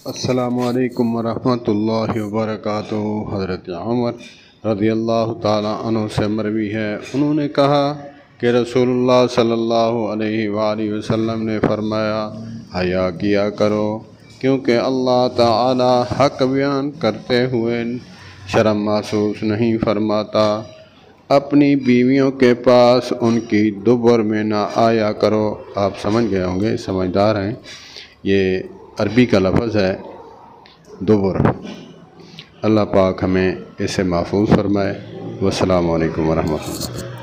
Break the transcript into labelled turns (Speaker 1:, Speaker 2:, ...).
Speaker 1: السلام علیکم ورحمۃ اللہ وبرکاتہ۔ حضرت عمر رضی اللہ تعالیٰ عنہ سے مروی ہے، انہوں نے کہا کہ رسول اللہ صلی اللہ علیہ وآلہ وسلم نے فرمایا، حیا کیا کرو کیونکہ اللہ تعالیٰ حق بیان کرتے ہوئے شرم محسوس نہیں فرماتا۔ اپنی بیویوں کے پاس ان کی دبر میں نہ آیا کرو۔ آپ سمجھ گئے ہوں گے، سمجھدار ہیں، یہ عربی کا لفظ ہے دبر۔ اللہ پاک ہمیں اسے محفوظ فرمائے۔ والسلام علیکم ورحمۃ اللہ۔